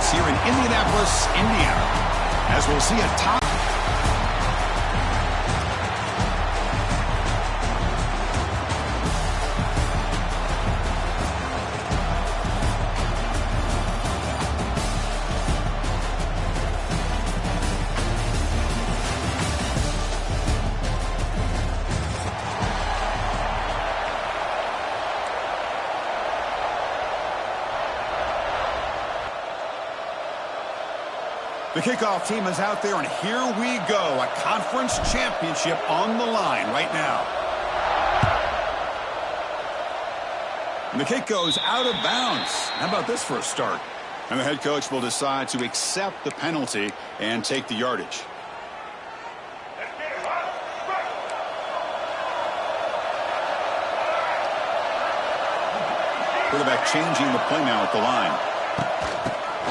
Patriots here in Indianapolis, Indiana, as we'll see a top. The kickoff team is out there, and here we go. A conference championship on the line right now. And the kick goes out of bounds. How about this for a start? And the head coach will decide to accept the penalty and take the yardage. Quarterback changing the play now at the line.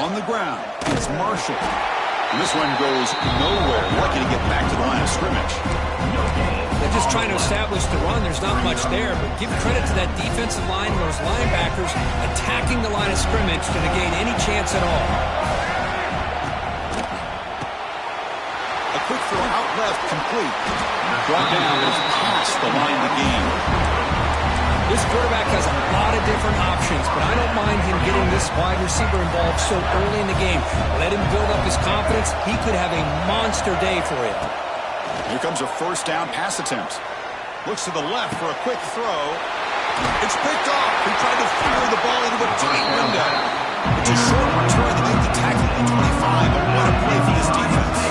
On the ground, it's Marshall. And this one goes nowhere. Lucky to get back to the line of scrimmage. They're just trying to establish the run. There's not much there, but give credit to that defensive line and those linebackers attacking the line of scrimmage to negate any chance at all. A quick throw out left, complete. Brought down is past the line of the game. This quarterback has a lot of different options, but I don't mind him getting this wide receiver involved so early in the game. Let him build up his confidence. He could have a monster day for it. Here comes a first down pass attempt. Looks to the left for a quick throw. It's picked off. He tried to fire the ball into a tight window. It's a short return to make the tackle at 25, but what a play for this defense.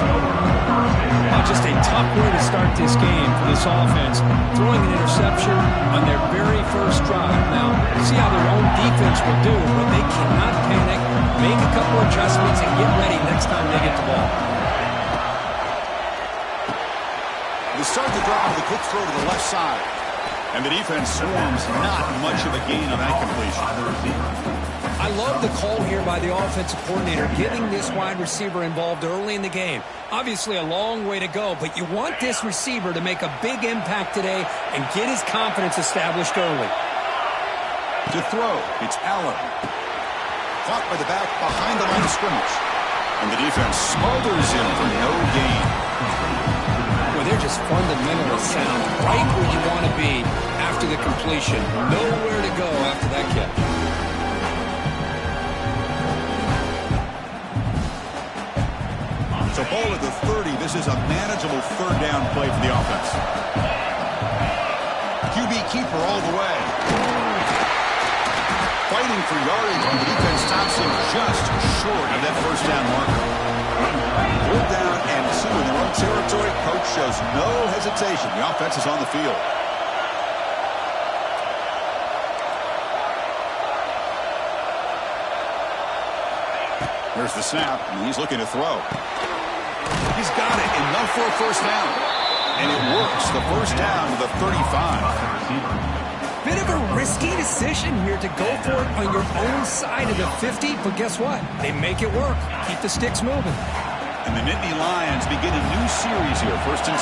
Just a tough way to start this game for this offense, throwing an interception on their very first drive. Now, see how their own defense will do, but they cannot panic, make a couple adjustments, and get ready next time they get the ball. They start the drive with a quick throw to the left side, and the defense swarms not much of a gain on that completion. I love the call here by the offensive coordinator, getting this wide receiver involved early in the game. Obviously a long way to go, but you want this receiver to make a big impact today and get his confidence established early. To throw, it's Allen. Caught by the back behind the line of scrimmage. And the defense smothers him for no gain. Well, they're just fundamentally sound, right where you want to be after the completion. Nowhere to go after that catch. So ball at the 30. This is a manageable third down play for the offense. QB keeper all the way. Fighting for yardage, and the defense stops him just short of that first down marker. 4th down and 2 in their own territory. Coach shows no hesitation. The offense is on the field. There's the snap, and he's looking to throw. He's got it, enough for a first down. And it works, the first down to the 35. Bit of a risky decision here to go for it on your own side of the 50, but guess what? They make it work. Keep the sticks moving. And the Nittany Lions begin a new series here, 1st and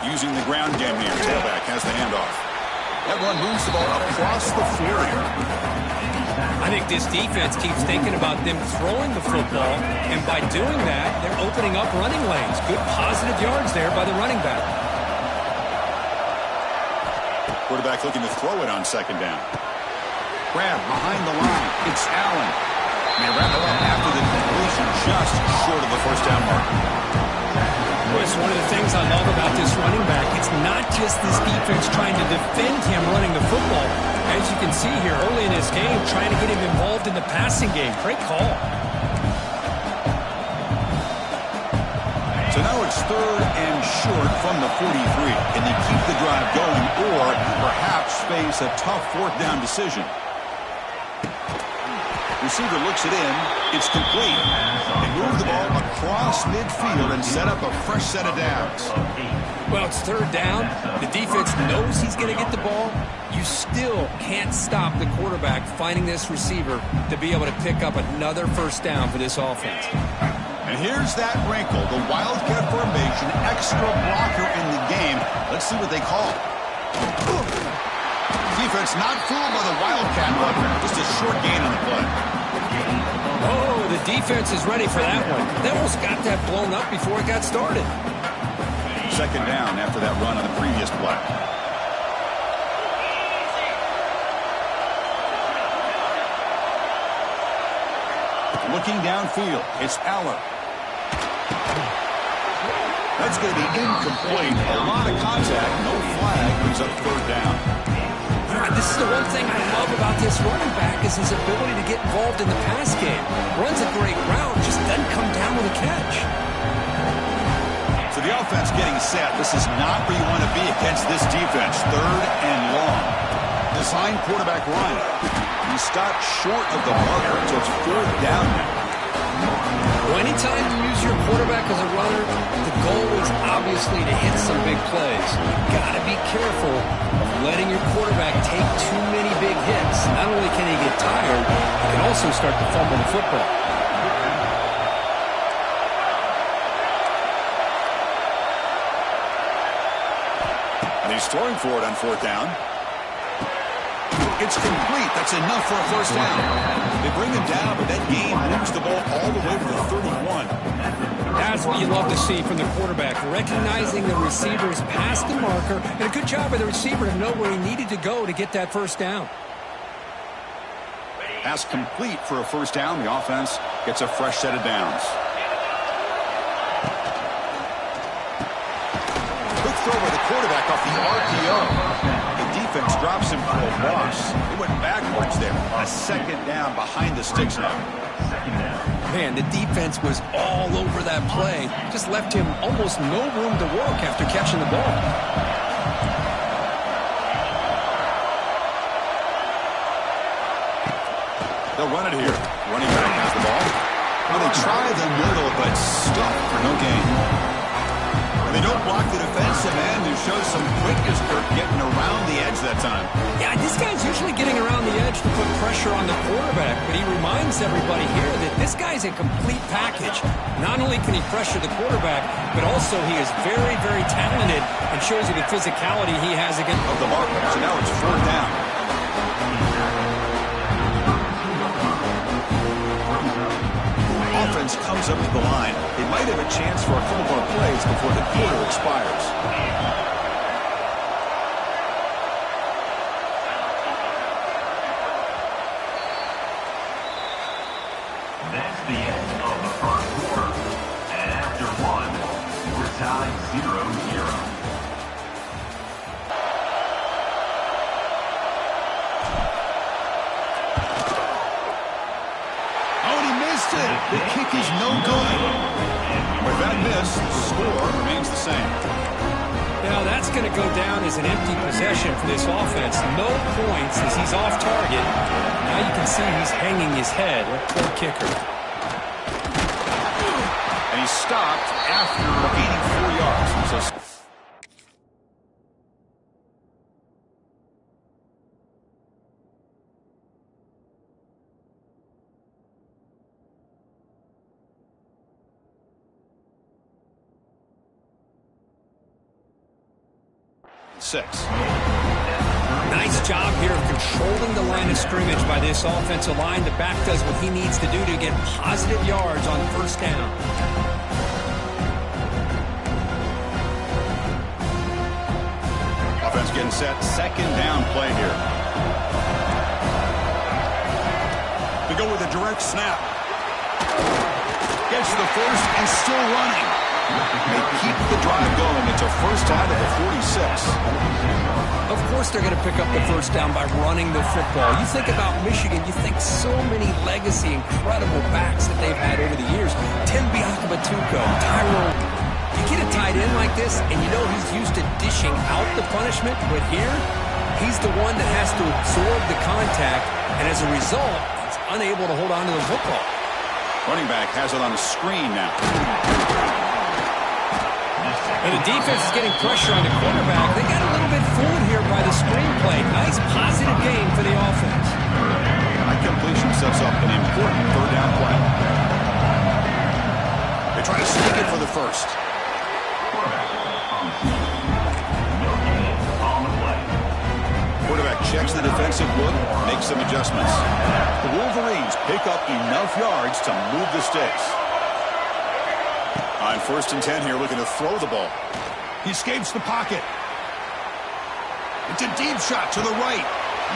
10. Using the ground game here, tailback has the handoff. That one moves the ball across the 40. I think this defense keeps thinking about them throwing the football, and by doing that, they're opening up running lanes. Good positive yards there by the running back. Quarterback looking to throw it on 2nd down. Grab behind the line. It's Allen. And they wrap it up after the completion, just short of the first down mark. Well, it's one of the things I love about this running back. It's not just this defense trying to defend him running the football. As you can see here early in this game, trying to get him involved in the passing game. Great call. So now it's 3rd and short from the 43. Can they keep the drive going or perhaps face a tough 4th down decision? Receiver looks it in. It's complete. They move the ball across midfield and set up a fresh set of downs. Well, it's 3rd down. The defense knows he's going to get the ball. You still can't stop the quarterback finding this receiver to be able to pick up another first down for this offense. And here's that wrinkle, the Wildcat formation, extra blocker in the game. Let's see what they call. Defense not fooled by the Wildcat blocker, just a short gain on the play. defense is ready for that one. They almost got that blown up before it got started. Second down after that run on the previous play. Looking downfield, it's Aller. That's going to be incomplete. A lot of contact, no flag, brings up third down. This is the one thing I love about this running back is his ability to get involved in the pass game. Runs a great route, just doesn't come down with a catch. So the offense getting set. This is not where you want to be against this defense. Third and long. Design quarterback run. He stopped short of the marker, so it's fourth down now. Well, anytime you use your quarterback as a runner, the goal is obviously to hit some big plays. You've got to be careful of letting your quarterback take too many big hits. Not only can he get tired, he can also start to fumble the football. And he's throwing for it on fourth down. It's complete. That's enough for a first down. They bring him down, but that game moves the ball all the way to the 31. That's what you love to see from the quarterback, recognizing the receiver's past the marker, and a good job by the receiver to know where he needed to go to get that first down. Pass complete for a first down. The offense gets a fresh set of downs. Quick throw by the quarterback off the RPO. Defense drops him for a loss. He went backwards there. A second down behind the sticks now. Man, the defense was all over that play. Just left him almost no room to work after catching the ball. They'll run it here. Running back has the ball. Well, they try the middle, but stuck for no gain. They don't block the defensive end, who shows some quickness for getting around the edge that time. Yeah, this guy's usually getting around the edge to put pressure on the quarterback, but he reminds everybody here that this guy's a complete package. Not only can he pressure the quarterback, but also he is very, very talented and shows you the physicality he has against of the marker. So now it's fourth down. Offense comes up to the line. They might have a chance for a couple more plays before the quarter expires. That's the end of the first quarter. And after one, we're tied 0-0. The kick is no good. With that miss, the score remains the same. Now that's going to go down as an empty possession for this offense. No points as he's off target. Now you can see he's hanging his head. Poor kicker. And he stopped after gaining 4 yards. So six. Nice job here of controlling the line of scrimmage by this offensive line. The back does what he needs to do to get positive yards on first down. Offense getting set. Second down play here. We go with a direct snap. Gets the first and still running. They keep the drive going. It's a first down at the 46. Of course they're going to pick up the first down by running the football. You think about Michigan, you think so many legacy, incredible backs that they've had over the years. Tim Biakabatuko, Tyrone. You get a tight end like this, and you know he's used to dishing out the punishment, but here, he's the one that has to absorb the contact, and as a result, he's unable to hold on to the football. Running back has it on the screen now. And the defense is getting pressure on the quarterback. They got a little bit fooled here by the screen play. Nice positive game for the offense. That completion sets up an important third down play. They try to sneak it for the first. Quarterback checks the defensive look, makes some adjustments. The Wolverines pick up enough yards to move the sticks. On 1st and 10 here, looking to throw the ball. He escapes the pocket. It's a deep shot to the right.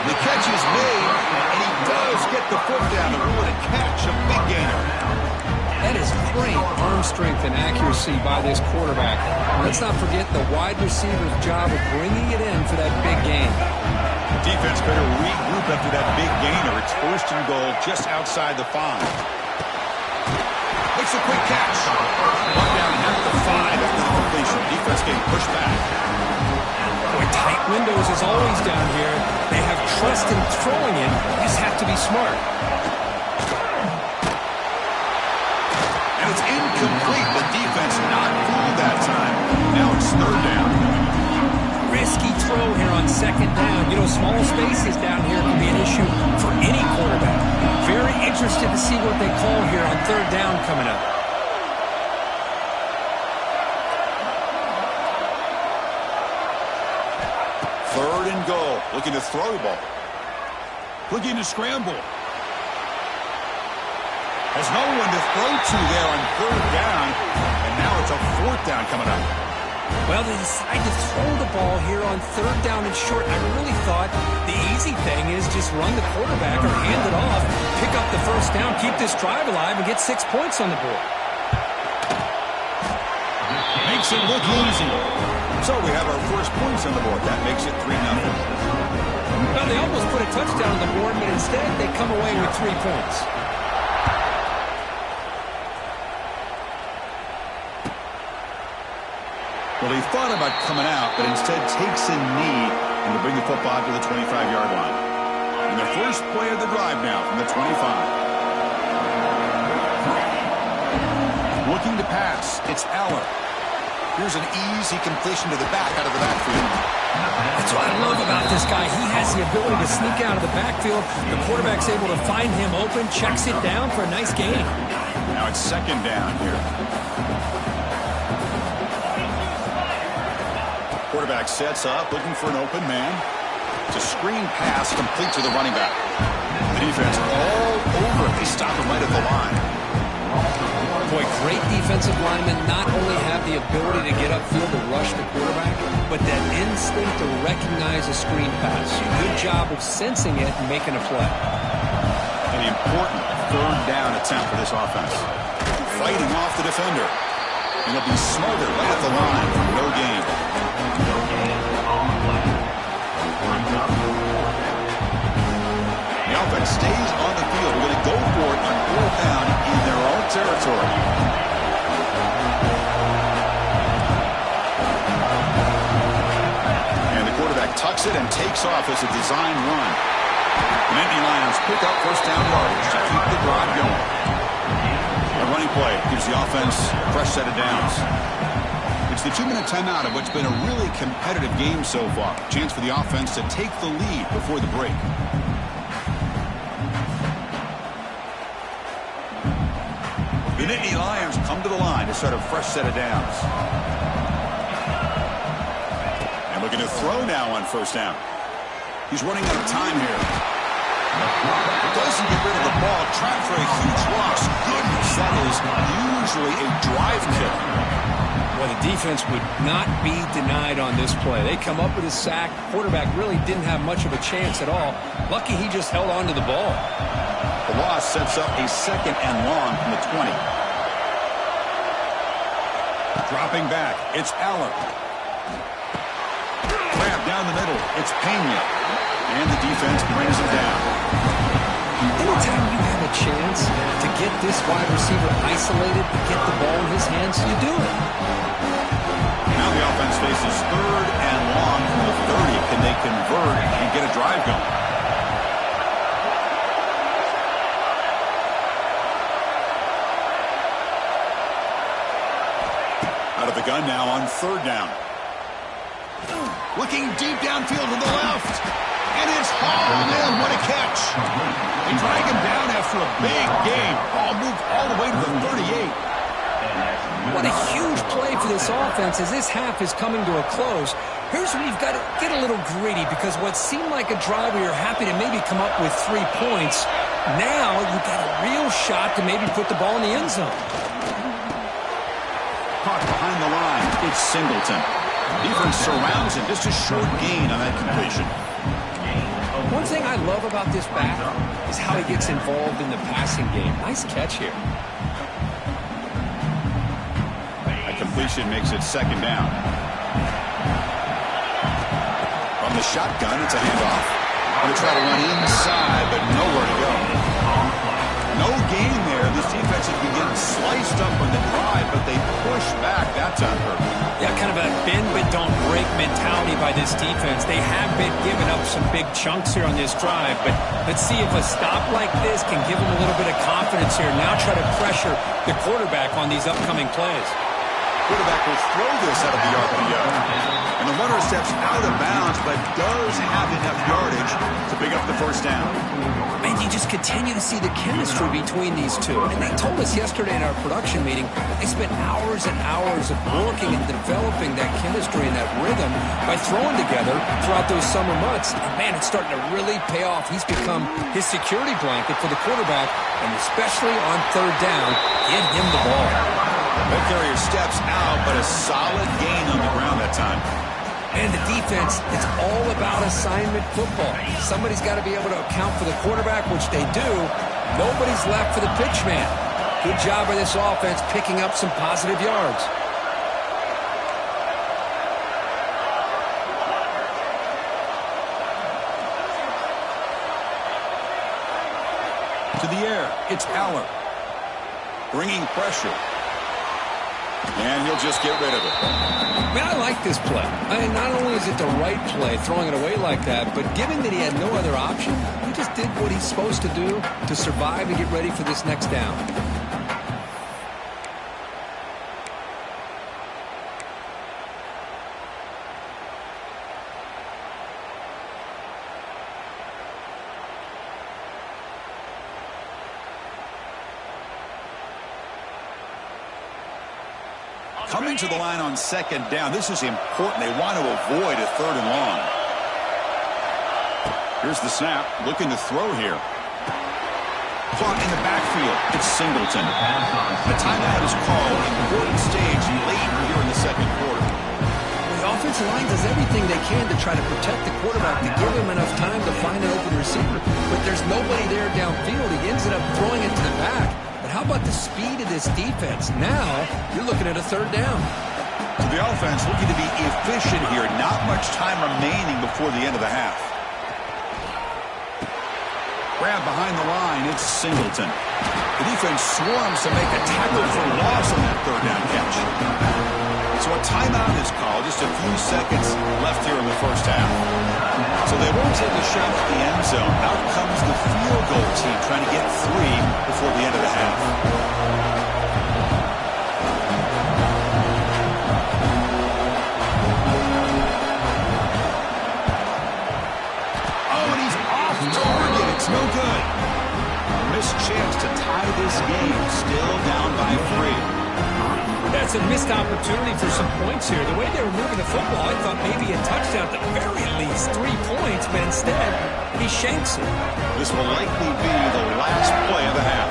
The catch is made, and he does get the foot down. What a catch, a big gainer. That is great arm strength and accuracy by this quarterback. Let's not forget the wide receiver's job of bringing it in for that big gain. Defense better regroup after that big gainer. It's 1st and goal just outside the 5. Makes a quick catch. Brought down at the 5 after the completion. Defense getting pushed back. Boy, tight windows as always down here. They have trust in throwing it. You just have to be smart. And it's incomplete. The defense not fooled that time. Now it's 3rd down. Risky throw here on 2nd down. You know, small spaces down here can be an issue for any quarterback. Very interested to see what they call here on 3rd down coming up. Third and goal. Looking to throw the ball. Looking to scramble. Has no one to throw to there on 3rd down. And now it's a 4th down coming up. Well, they decide to throw the ball here on 3rd down and short. I really thought the easy thing is just run the quarterback or hand it off, pick up the 1st down, keep this drive alive, and get 6 points on the board. Makes it look easy. So we have our first points on the board. That makes it 3-0. Well, they almost put a touchdown on the board, but instead they come away with 3 points. Well, he thought about coming out, but instead takes a knee and will bring the football to the 25-yard line. And the first play of the drive now from the 25. Looking to pass. It's Aller. Here's an easy completion to the back out of the backfield. That's what I love about this guy. He has the ability to sneak out of the backfield. The quarterback's able to find him open, checks it down for a nice gain. Now it's 2nd down here. Quarterback sets up, looking for an open man. It's a screen pass complete to the running back. The defense all over it. They stop him right at the line. Boy, great defensive linemen not only have the ability to get upfield to rush the quarterback, but that instinct to recognize a screen pass. Good job of sensing it and making a play. An important 3rd down attempt for this offense. Fighting off the defender. And he'll be smothered right at the line for no gain. No gain on the play. Brings up. The offense stays on the field. We're going to go for it on 4th down in their own territory. And the quarterback tucks it and takes off as a design run. The Nittany Lions pick up 1st down yardage to keep the drive going. A running play gives the offense a fresh set of downs. It's the 2-minute timeout of what's been a really competitive game so far. Chance for the offense to take the lead before the break. The Nittany Lions come to the line to start a fresh set of downs. And looking to throw now on 1st down. He's running out of time here. Doesn't get rid of the ball. Trapped for a huge loss. Goodness, that is usually a drive kick. Well, the defense would not be denied on this play. They come up with a sack. Quarterback really didn't have much of a chance at all. Lucky he just held on to the ball. The loss sets up a 2nd and long from the 20. Dropping back, it's Aller. Grab down the middle, it's Pena. And the defense brings him down. Anytime you have a chance to get this wide receiver isolated, get the ball in his hands, you do it. Now the offense faces 3rd and long from the 30. Can they convert and get a drive going? Out of the gun now on 3rd down. Looking deep downfield to the left. And it's hauled in. What a catch. They drag him down after a big game. Ball moved all the way to the 38. What a huge play for this offense as this half is coming to a close. Here's where you've got to get a little greedy because what seemed like a drive where you're happy to maybe come up with 3 points, now you've got to shot to maybe put the ball in the end zone. Caught behind the line. It's Singleton. Defense surrounds him. Just a short gain on that completion. One thing I love about this back is how he gets involved in the passing game. Nice catch here. A completion makes it second down. From the shotgun, it's a handoff. Going to try to run inside, but nowhere to go. No gain there. This defense has been getting sliced up on the drive, but they push back. That's on purpose. Yeah, kind of a bend but don't break mentality by this defense. They have been giving up some big chunks here on this drive, but let's see if a stop like this can give them a little bit of confidence here. Now try to pressure the quarterback on these upcoming plays. Quarterback will throw this out of the RPO. And the runner steps out of bounds, but does have enough yardage to pick up the first down. And you just continue to see the chemistry between these two. And they told us yesterday in our production meeting, they spent hours and hours of working and developing that chemistry and that rhythm by throwing together throughout those summer months. And man, it's starting to really pay off. He's become his security blanket for the quarterback, and especially on third down, get him the ball. That carrier steps out, but a solid gain on the ground that time. And the defense, it's all about assignment football. Somebody's got to be able to account for the quarterback, which they do. Nobody's left for the pitch man. Good job by this offense picking up some positive yards. To the air, it's Aller. Bringing pressure. And he'll just get rid of it. Man, I like this play. Not only is it the right play, throwing it away like that, but given that he had no other option, he just did what he's supposed to do to survive and get ready for this next down. Coming to the line on second down. This is important. They want to avoid a third and long. Here's the snap. Looking to throw here. Caught in the backfield. It's Singleton. The timeout is called. Important stage late here in the second quarter. The offensive line does everything they can to try to protect the quarterback, to give him enough time to find an open receiver. But there's nobody there downfield. He ends up throwing it to the back. How about the speed of this defense? Now, you're looking at a third down. So the offense looking to be efficient here. Not much time remaining before the end of the half. Grab behind the line. It's Singleton. The defense swarms to make a tackle for loss on that third down catch. So a timeout is called. Just a few seconds left here in the first half. So they won't take a shot at the end zone. Out comes the field goal team trying to get 3 before the end of the half. Oh, and he's off target. It's no good. Missed chance to tie this game. Still down by 3. That's a missed opportunity for some points here. The way they were moving the football, I thought maybe a touchdown, at the very least 3 points, but instead, he shanks it. This will likely be the last play of the half.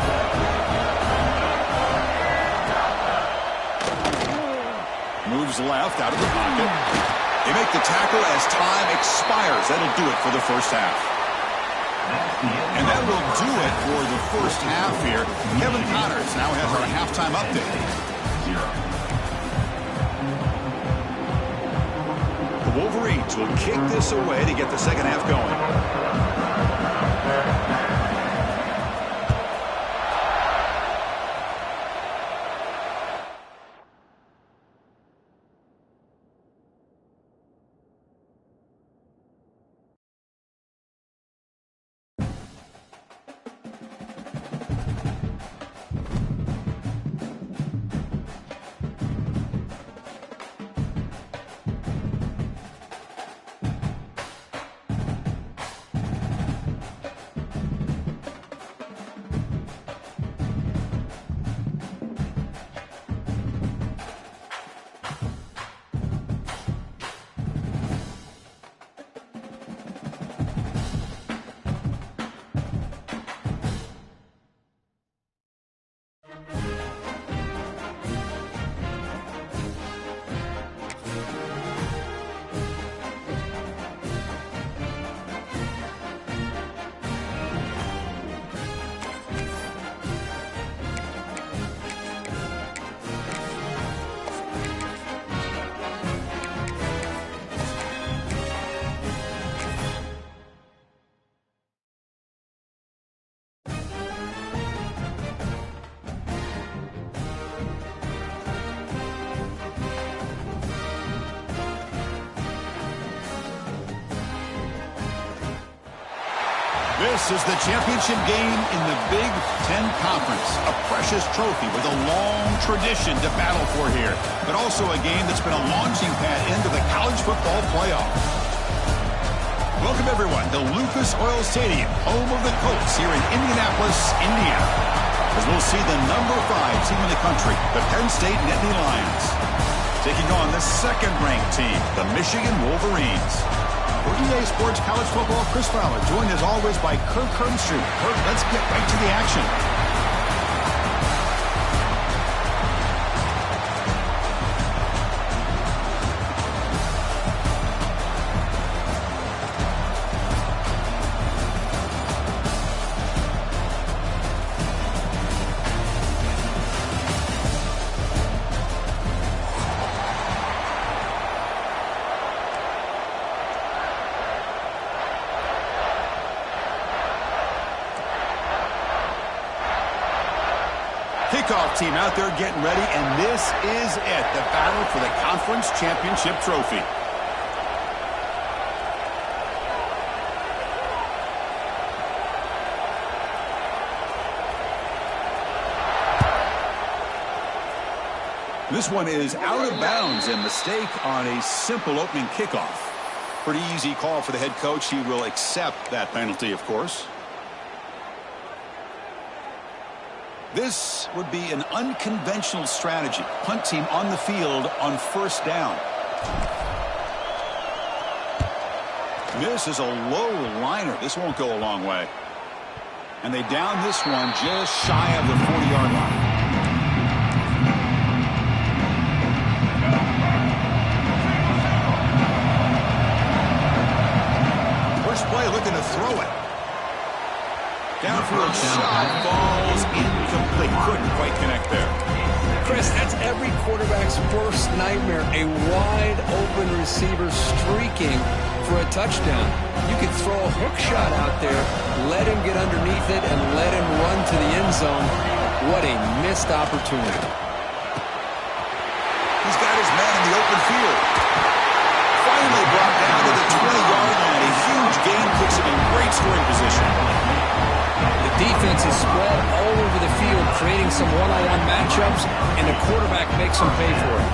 Moves left out of the pocket. They make the tackle as time expires. That'll do it for the first half. And that will do it for the first half here. Kevin Connors now has our halftime update. The Wolverines will kick this away to get the second half going. This is the championship game in the Big Ten Conference. A precious trophy with a long tradition to battle for here, but also a game that's been a launching pad into the college football playoff. Welcome, everyone, to Lucas Oil Stadium, home of the Colts here in Indianapolis, Indiana, as we'll see the number 5 team in the country, the Penn State Nittany Lions, taking on the second-ranked team, the Michigan Wolverines. For EA Sports College Football, Chris Fowler, joined as always by Kirk Herbstreit. Kirk, let's get right to the action. Kickoff team out there getting ready, and this is it, the battle for the conference championship trophy. This one is out of bounds, a mistake on a simple opening kickoff. Pretty easy call for the head coach. He will accept that penalty, of course. This would be an unconventional strategy. Punt team on the field on first down. This is a low liner. This won't go a long way. And they down this one just shy of the 40-yard line. First play looking to throw it. Downfield shot falls incomplete. Couldn't quite connect there. Chris, that's every quarterback's worst nightmare. A wide-open receiver streaking for a touchdown. You could throw a hook shot out there, let him get underneath it, and let him run to the end zone. What a missed opportunity. He's got his man in the open field. Finally brought down to the 20-yard line. A huge gain puts him in great scoring position. The defense is spread all over the field, creating some one-on-one matchups, and the quarterback makes them pay for it.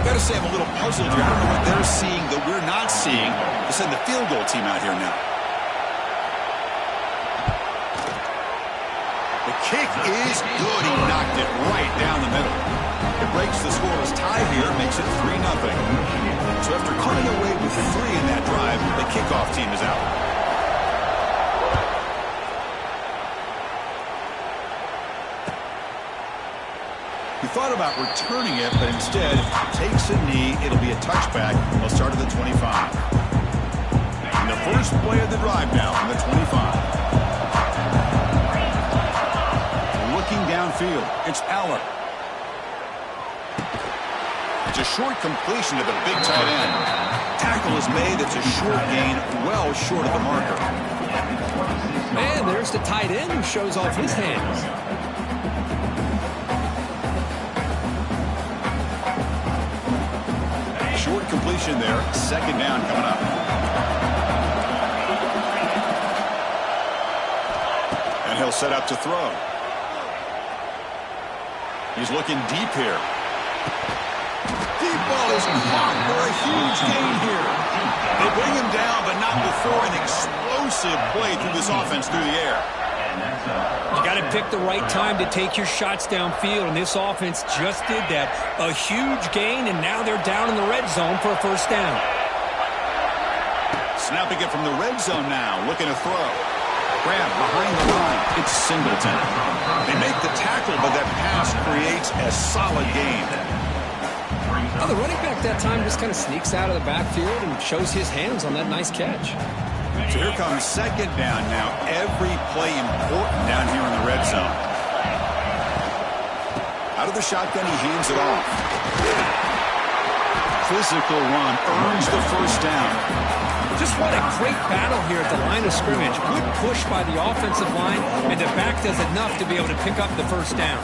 Got to say, I'm a little puzzled here. I don't know what they're seeing that we're not seeing to send the field goal team out here now. The kick is good. He knocked it right down the middle. It breaks the scoreless tie here, makes it 3-0. So after coming away with 3 in that drive, the kickoff team is out. He thought about returning it, but instead takes a knee. It'll be a touchback. They'll start at the 25. And the first play of the drive now from the 25. Looking downfield, it's Aller. It's a short completion to the big tight end. Tackle is made. It's a short gain, well short of the marker. Man, there's the tight end who shows off his hands. Short completion there. Second down coming up. And he'll set up to throw. He's looking deep here. Deep ball is caught for a huge gain here. They bring him down, but not before an explosive play through this offense through the air. You got to pick the right time to take your shots downfield, and this offense just did that. A huge gain, and now they're down in the red zone for a first down. Snapping it from the red zone now, looking to throw. Grab behind the line. It's Singleton. They make the tackle, but that pass creates a solid gain. Well, the running back that time just kind of sneaks out of the backfield and shows his hands on that nice catch. So here comes second down now. Every play important down here in the red zone. Out of the shotgun, he hands it off. Physical run earns the first down. Just what a great battle here at the line of scrimmage. Good push by the offensive line, and the back does enough to be able to pick up the first down.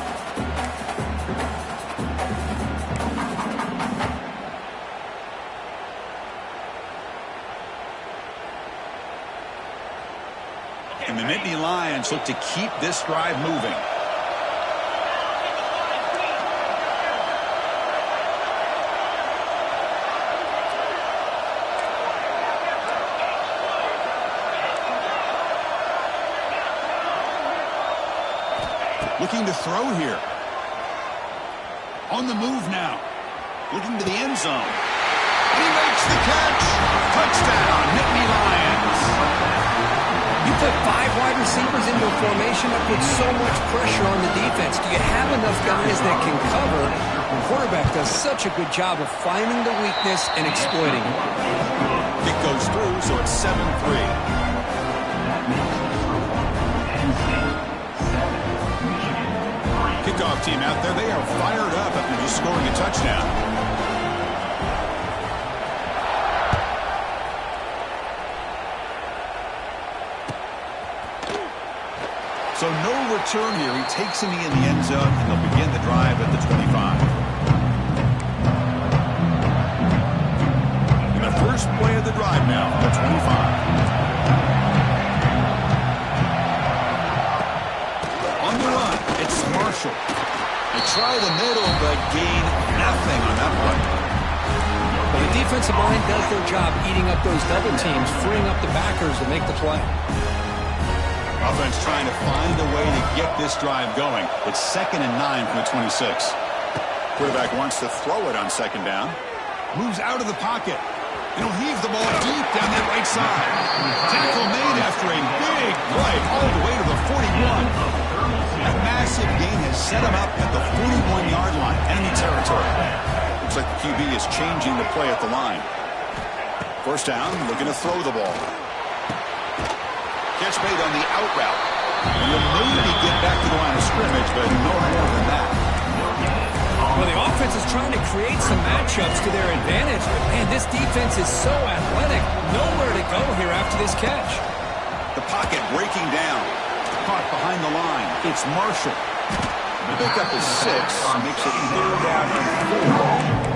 And the Nittany Lions look to keep this drive moving. Looking to throw here. On the move now. Looking to the end zone. And he makes the catch. Touchdown, Nittany Lions. You put 5 wide receivers into a formation that puts so much pressure on the defense. Do you have enough guys that can cover? The quarterback does such a good job of finding the weakness and exploiting it. Kick goes through, so it's 7-3. Kickoff team out there. They are fired up after just scoring a touchdown. So no return here. He takes him in the end zone, and they'll begin the drive at the 25. And the first play of the drive now, the 25. On the run, it's Marshall. They try the middle, but gain nothing on that play. Well, the defensive line does their job eating up those double teams, freeing up the backers to make the play. Offense trying to find a way to get this drive going. It's 2nd and 9 from the 26. Quarterback wants to throw it on 2nd down. Moves out of the pocket. And he'll heave the ball deep down that right side. Tackle made after a big play all the way to the 41. That massive gain has set him up at the 41-yard line. Enemy territory. Looks like the QB is changing the play at the line. First down, looking to throw the ball. Catch made on the out route. And he'll maybe get back to the line of scrimmage, but no more than that. Well, the offense is trying to create some matchups to their advantage. But, man, this defense is so athletic. Nowhere to go here after this catch. The pocket breaking down. Caught behind the line. It's Marshall. The pickup is 6. Makes it 3rd down and 4.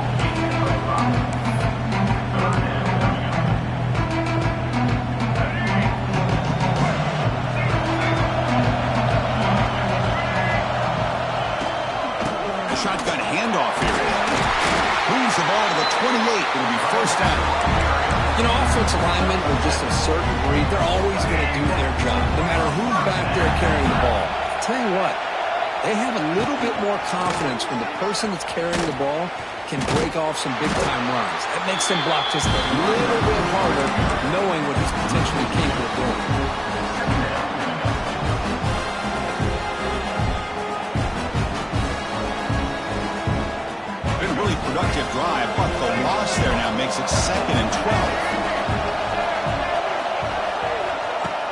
Shotgun handoff here. Moves the ball to the 28. It'll be first down. You know, offensive linemen are just a certain breed. They're always going to do their job, no matter who's back there carrying the ball. I'll tell you what, they have a little bit more confidence when the person that's carrying the ball can break off some big-time runs. That makes them block just a little bit harder, knowing what he's potentially capable of doing. Productive drive, but the loss there now makes it 2nd and 12.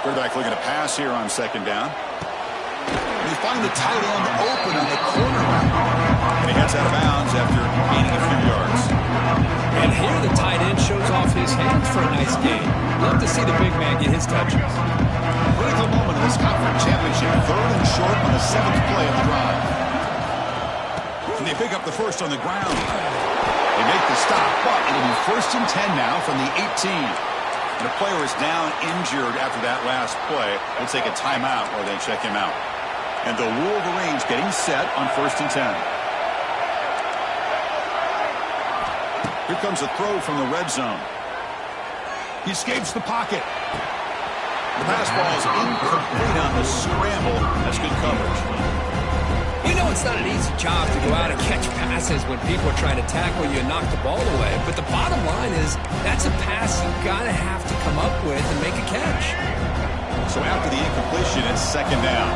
Quarterback looking to pass here on 2nd down. And they find the tight end open on the corner. And he heads out of bounds after gaining a few yards. And here the tight end shows off his hands for a nice gain. Love to see the big man get his touches. Critical moment in this conference championship. 3rd and short on the 7th play of the drive. And they pick up the first on the ground. They make the stop, but it'll be 1st and 10 now from the 18. And the player is down injured after that last play. They'll take a timeout while they check him out. And the Wolverines getting set on 1st and 10. Here comes a throw from the red zone. He escapes the pocket. The pass ball is incomplete on the scramble. That's good coverage. You know it's not an easy job to go out and catch passes when people are trying to tackle you and knock the ball away. But the bottom line is that's a pass you've got to have to come up with and make a catch. So after the incompletion, it's 2nd down.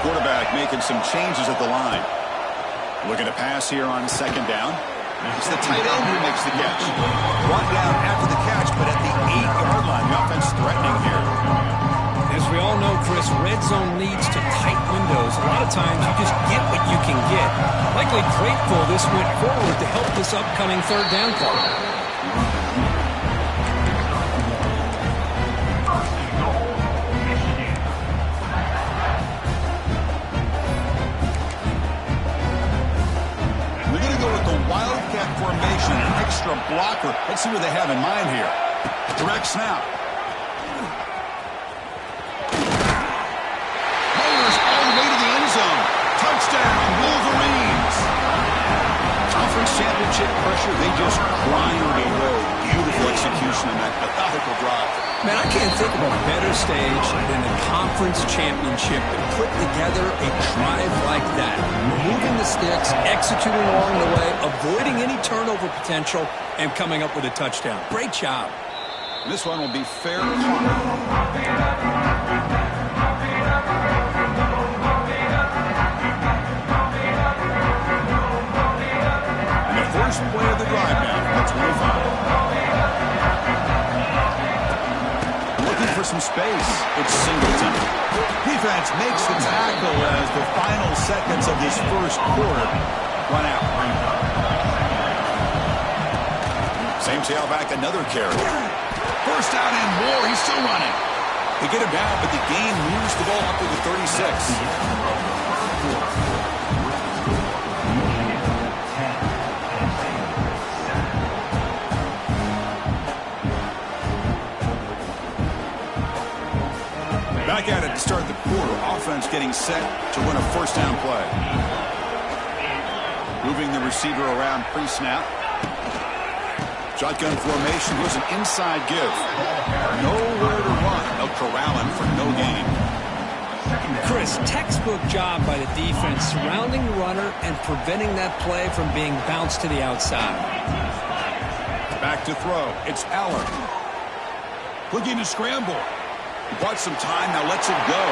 Quarterback making some changes at the line. Looking to pass here on 2nd down. It's the tight end who makes the catch. Brought down after the catch, but at the 8-yard line. The offense threatening here. As we all know, Chris, red zone leads to tight windows. A lot of times you just get what you can get. Likely grateful this went forward to help this upcoming 3rd down call. We're going to go with the Wildcat formation, an extra blocker. Let's see what they have in mind here. Direct snap. legit pressure, they just grind away. Beautiful execution on that methodical drive. Man, I can't think of a better stage than the conference championship to put together a drive like that. Moving the sticks, executing along the way, avoiding any turnover potential, and coming up with a touchdown. Great job. This one will be fair to Connor. And the first play of the drive now from the 25. For some space, it's Singleton. Defense makes the tackle as the final seconds of this first quarter run out. Same tailback, another carry. First down and more, he's still running. They get him down, but the gain moves the ball up to the 36. Back at it to start the quarter. Offense getting set to run a first down play. Moving the receiver around pre-snap. Shotgun formation. Here's an inside give. Nowhere to run. They'll corral him for no gain. Chris, textbook job by the defense surrounding the runner and preventing that play from being bounced to the outside. Back to throw. It's Allen. Looking to scramble. He bought some time, now lets it go.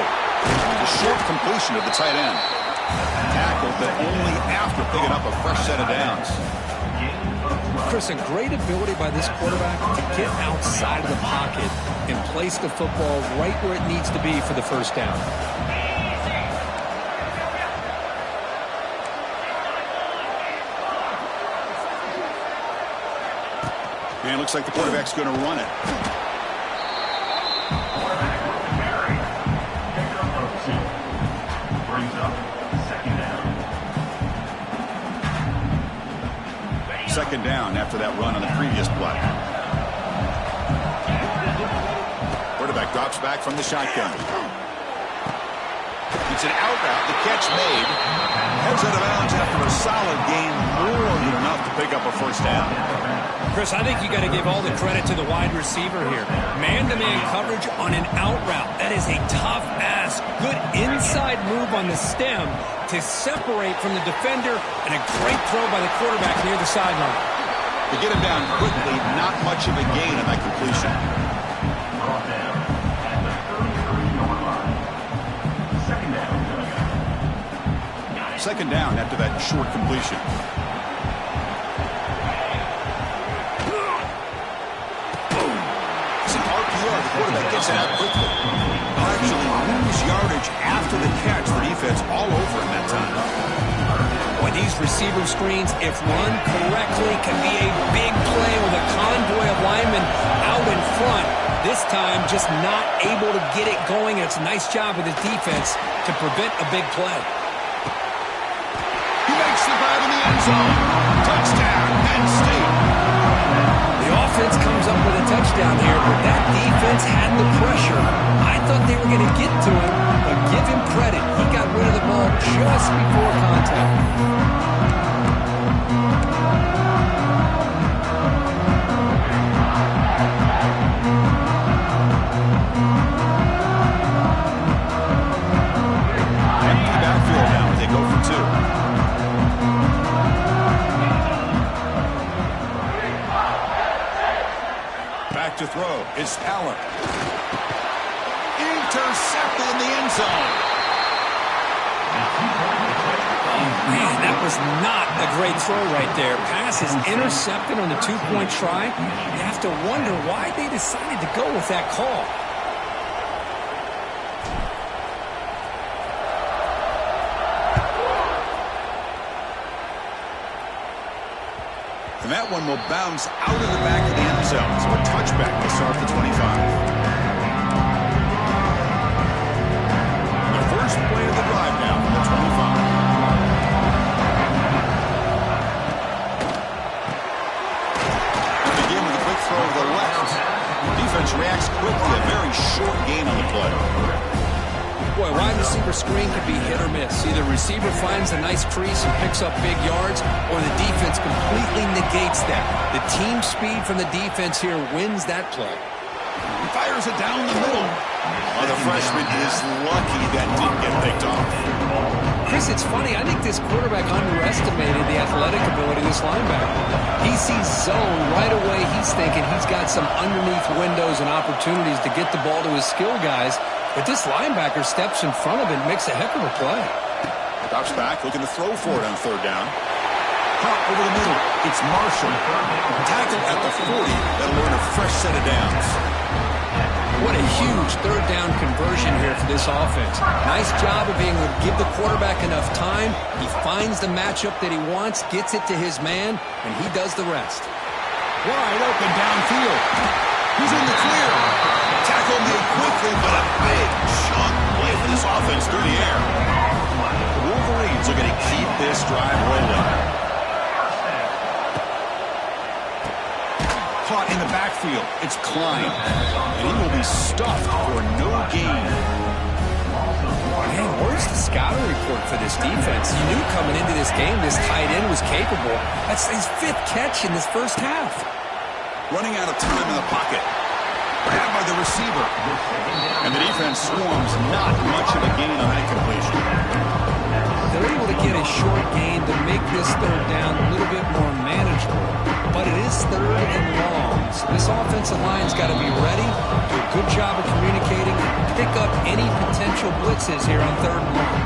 The short completion of the tight end. Tackled, but only after picking up a fresh set of downs. Chris, a great ability by this quarterback to get outside of the pocket and place the football right where it needs to be for the first down. And it looks like the quarterback's going to run it. Second down after that run on the previous play. Quarterback drops back from the shotgun. It's an out route. The catch made. Heads out of bounds after a solid gain. More than enough to pick up a first down. Chris, I think you got to give all the credit to the wide receiver here. Man-to-man coverage on an out route. That is a tough ask. Good inside move on the stem to separate from the defender, and a great throw by the quarterback near the sideline. To get him down quickly, not much of a gain on that completion. Brought down at the 33-yard line. Second down. Second down after that short completion. It's an RPO. The quarterback gets it out quickly. They'll actually lose yardage after the catch. The defense all over him that time. Boy, these receiver screens, if run correctly, can be a big play with a convoy of linemen out in front. This time, just not able to get it going. And it's a nice job of the defense to prevent a big play. He makes the grab in the end zone. Touchdown, Penn State. The offense comes up with a touchdown here, but that defense had the pressure. I thought they were going to get to him, but give him credit. He got rid of the ball just before contact. Empty backfield now. They go for two. Back to throw. It's Allen. Intercepted in the end zone. Man, that was not a great throw right there. Pass is intercepted on the two-point try. You have to wonder why they decided to go with that call. And that one will bounce out of the back of the end zone. So a touchback to start the 25. The first play of the drive now from the 25. And begin with a quick throw to the left. The defense reacts quickly. A very short gain on the play. Boy, wide receiver linebacker screen can be hit or miss. Either receiver finds a nice crease and picks up big yards, or the defense completely negates that. The team speed from the defense here wins that play. He fires it down the middle. Oh, the freshman is lucky that didn't get picked off. Chris, it's funny. I think this quarterback underestimated the athletic ability of this linebacker. He sees zone right away. He's thinking he's got some underneath windows and opportunities to get the ball to his skill guys. But this linebacker steps in front of it and makes a heck of a play. Drops back, looking to throw for it on third down. Caught over the middle. It's Marshall. Tackle at the 40. That'll earn a fresh set of downs. What a huge third down conversion here for this offense. Nice job of being able to give the quarterback enough time. He finds the matchup that he wants, gets it to his man, and he does the rest. Wide open downfield. He's in the clear. Tackle made quickly, but a big chunk play for this offense through the air. The Wolverines are going to keep this drive rolling. Caught in the backfield. It's Klein. And he will be stuffed for no gain. Man, where's the scouting report for this defense? You knew coming into this game this tight end was capable. That's his 5th catch in this first half. Running out of time in the pocket. Grabbed by the receiver. And the defense swarms. Not much of a gain on that completion. They're able to get a short gain to make this third down a little bit more manageable. But it is third and long. So this offensive line's got to be ready, do a good job of communicating, and pick up any potential blitzes here on third and long.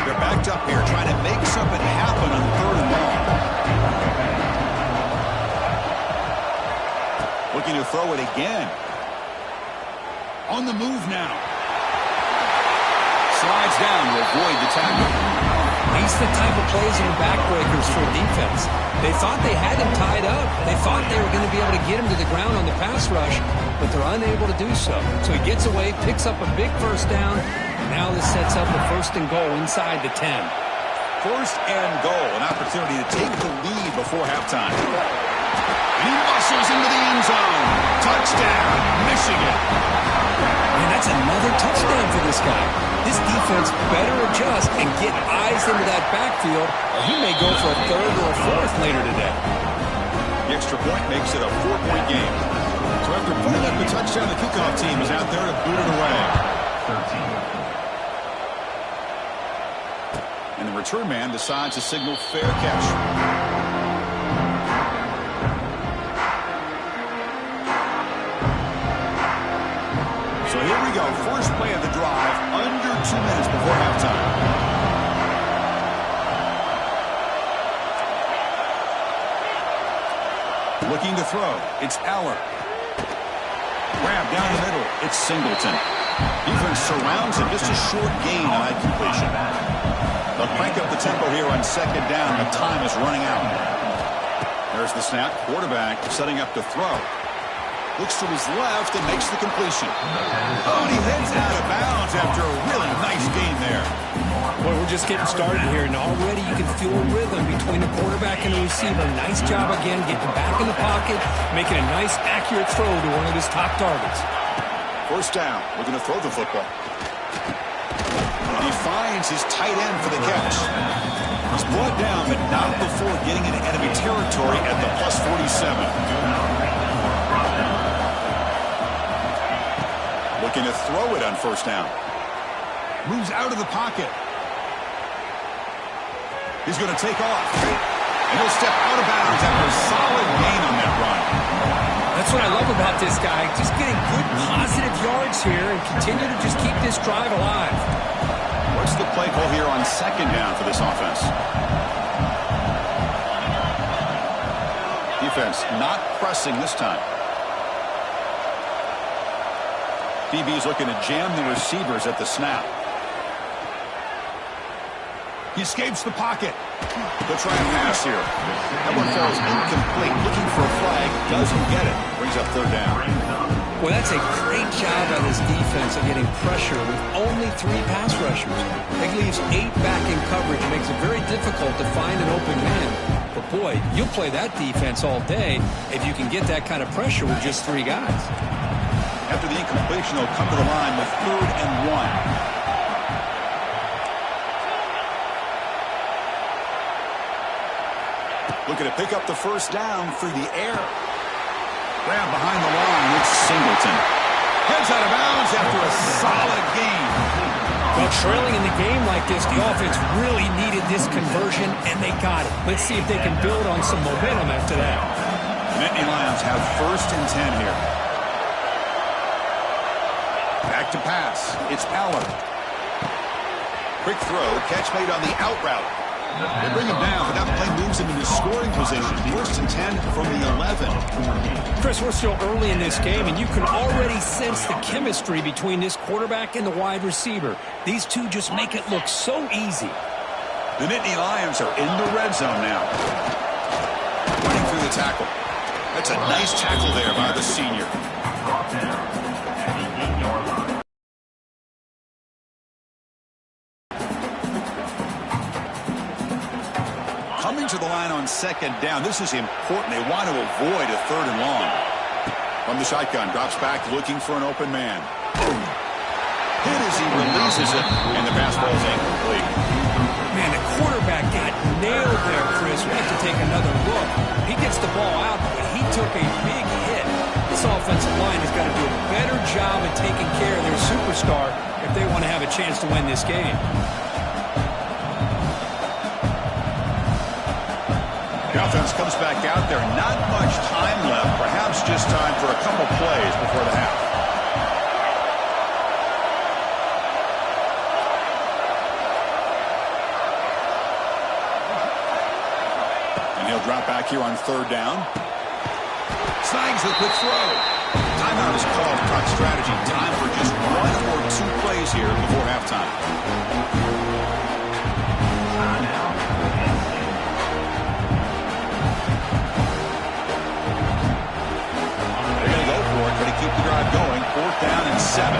They're backed up here trying to make something happen on third and long. Looking to throw it again. On the move now. Slides down to avoid the tackle. These are the type of plays that are backbreakers for defense. They thought they had him tied up. They thought they were going to be able to get him to the ground on the pass rush, but they're unable to do so. So he gets away, picks up a big first down, and now this sets up a first and goal inside the 10. First and goal, an opportunity to take the lead before halftime. And he muscles into the end zone. Touchdown, Michigan. Man, that's another touchdown for this guy. This defense better adjust and get eyes into that backfield, or he may go for a third or a fourth later today. The extra point makes it a 4-point game. So after putting up the touchdown, the kickoff team is out there to boot it away. 13. And the return man decides to signal fair catch. So here we go. First play of the drive, under 2 minutes before halftime. Looking to throw. It's Aller. Grab down the middle. It's Singleton. Defense surrounds him. Just a short gain on that completion. They'll crank up the tempo here on second down. The time is running out. There's the snap. Quarterback setting up to throw. Looks to his left and makes the completion. Oh, and he heads out of bounds after a really nice gain there. Boy, we're just getting started here, and already you can feel a rhythm between the quarterback and the receiver. Nice job again, getting back in the pocket, making a nice, accurate throw to one of his top targets. First down, looking to throw the football. And he finds his tight end for the catch. He's brought down, but not before getting into enemy territory at the plus 47. Looking to throw it on first down. Moves out of the pocket. He's going to take off. And he'll step out of bounds after a solid gain on that run. That's what I love about this guy. Just getting good, positive yards here and continue to just keep this drive alive. What's the play call here on second down for this offense? Defense not pressing this time. DB's looking to jam the receivers at the snap. He escapes the pocket. They'll try and pass here. That one falls incomplete. Looking for a flag. Doesn't get it. Brings up third down. Well, that's a great job by this defense of getting pressure with only 3 pass rushers. It leaves 8 back in coverage. It makes it very difficult to find an open man. But boy, you'll play that defense all day if you can get that kind of pressure with just 3 guys. After the incompletion, they'll come to the line with 3rd and 1. Looking to pick up the first down through the air. Grab behind the line. It's Singleton. Heads out of bounds after a solid gain. Well, trailing in the game like this, the offense really needed this conversion, and they got it. Let's see if they can build on some momentum after that. The Nittany Lions have 1st and 10 here. Back to pass. It's Aller. Quick throw. Catch made on the out route. They bring him down, but that play moves him into scoring position. 1st and 10 from the 11. Chris, we're still early in this game, and you can already sense the chemistry between this quarterback and the wide receiver. These two just make it look so easy. The Nittany Lions are in the red zone now. Running through the tackle. That's a nice tackle there by the senior. Coming to the line on 2nd down. This is important. They want to avoid a 3rd and long. From the shotgun, drops back looking for an open man. Hit as he releases it, and the pass ball is incomplete. Man, the quarterback got nailed there, Chris. We have to take another look. He gets the ball out, but he took a big hit. This offensive line has got to do a better job of taking care of their superstar if they want to have a chance to win this game. The offense comes back out there. Not much time left. Perhaps just time for a couple plays before the half. And he'll drop back here on 3rd down. Snags the quick throw. Timeout is called. Talk strategy. Time for just 1 or 2 plays here before halftime. Keep the drive going. 4th down and 7.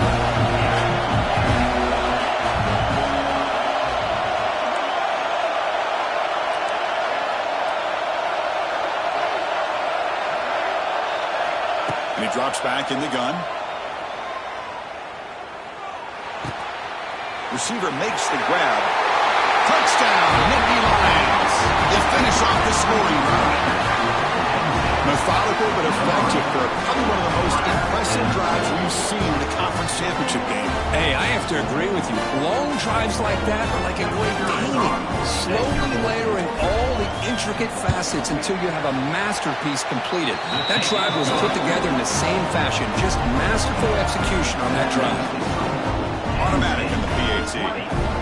And he drops back in the gun. Receiver makes the grab. Touchdown, Nittany Lions. They finish off the scoring drive. Methodical but effective for probably one of the most impressive drives we've seen in the conference championship game. Hey, I have to agree with you. Long drives like that are like a great painting. Slowly layering all the intricate facets until you have a masterpiece completed. That drive was put together in the same fashion. Just masterful execution on that drive. Automatic in the PAT.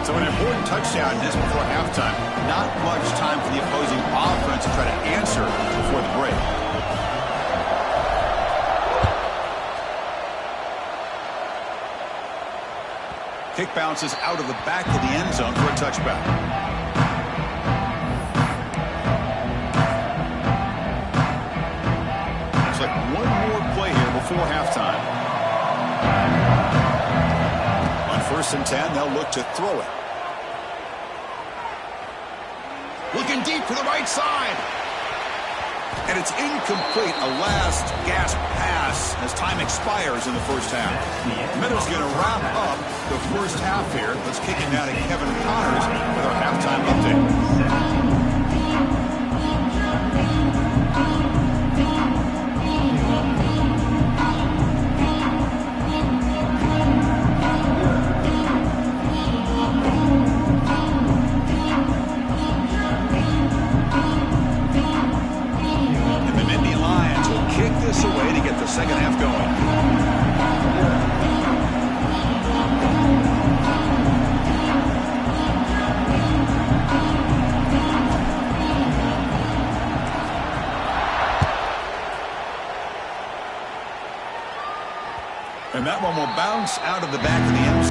So an important touchdown just before halftime. Not much time for the opposing offense to try to answer before the break. Kick bounces out of the back of the end zone for a touchback. Looks like one more play here before halftime. On 1st and 10, they'll look to throw it. Looking deep for the right side. And it's incomplete. A last gasp pass as time expires in the first half. Meadow's going to wrap up the first half here. Let's kick it down to Kevin Connors with our halftime update. Away to get the second half going. And that one will bounce out of the back of the end